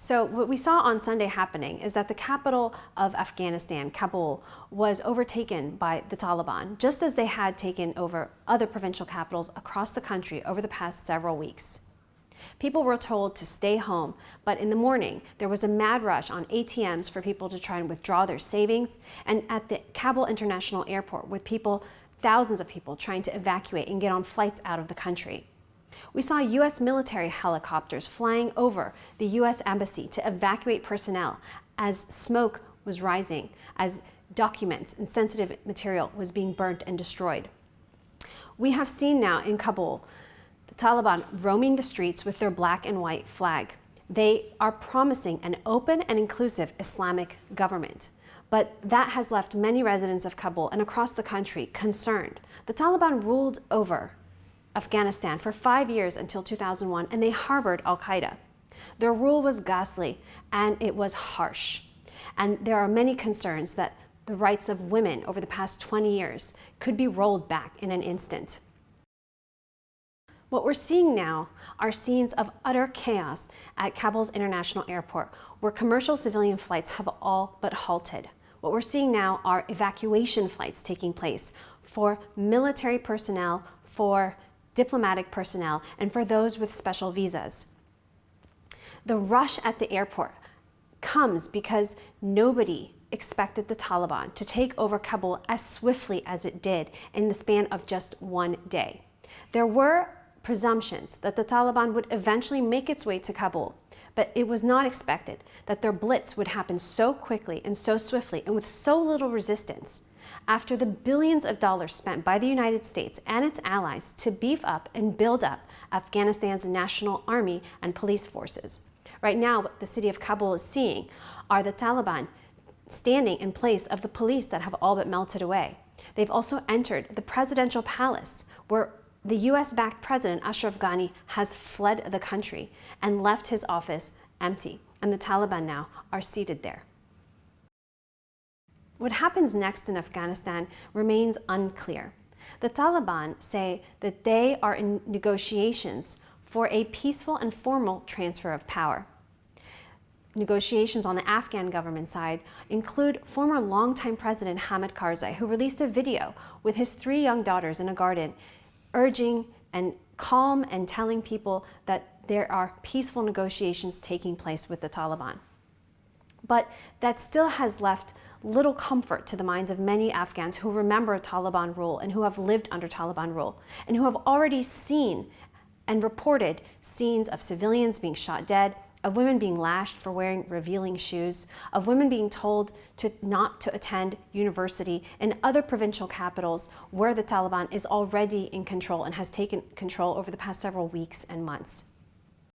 So what we saw on Sunday happening is that the capital of Afghanistan, Kabul, was overtaken by the Taliban, just as they had taken over other provincial capitals across the country over the past several weeks. People were told to stay home, but in the morning, there was a mad rush on ATMs for people to try and withdraw their savings, and at the Kabul International Airport with thousands of people trying to evacuate and get on flights out of the country. We saw U.S. military helicopters flying over the U.S. embassy to evacuate personnel as smoke was rising, as documents and sensitive material was being burnt and destroyed. We have seen now in Kabul the Taliban roaming the streets with their black and white flag. They are promising an open and inclusive Islamic government. But that has left many residents of Kabul and across the country concerned. The Taliban ruled over Afghanistan for 5 years until 2001, and they harbored al-Qaeda. Their rule was ghastly and it was harsh. And there are many concerns that the rights of women over the past 20 years could be rolled back in an instant. What we're seeing now are scenes of utter chaos at Kabul's international airport, where commercial civilian flights have all but halted. What we're seeing now are evacuation flights taking place for military personnel, for diplomatic personnel, and for those with special visas. The rush at the airport comes because nobody expected the Taliban to take over Kabul as swiftly as it did in the span of just one day. There were presumptions that the Taliban would eventually make its way to Kabul, but it was not expected that their blitz would happen so quickly and so swiftly and with so little resistance after the billions of dollars spent by the United States and its allies to beef up and build up Afghanistan's national army and police forces. Right now, what the city of Kabul is seeing are the Taliban standing in place of the police that have all but melted away. They've also entered the presidential palace, where the US-backed President Ashraf Ghani has fled the country and left his office empty, and the Taliban now are seated there. What happens next in Afghanistan remains unclear. The Taliban say that they are in negotiations for a peaceful and formal transfer of power. Negotiations on the Afghan government side include former longtime President Hamid Karzai, who released a video with his 3 young daughters in a garden, urging and calm and telling people that there are peaceful negotiations taking place with the Taliban. But that still has left little comfort to the minds of many Afghans who remember Taliban rule and who have lived under Taliban rule and who have already seen and reported scenes of civilians being shot dead, of women being lashed for wearing revealing shoes, of women being told not to attend university in other provincial capitals where the Taliban is already in control and has taken control over the past several weeks and months.